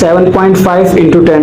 7.5x10.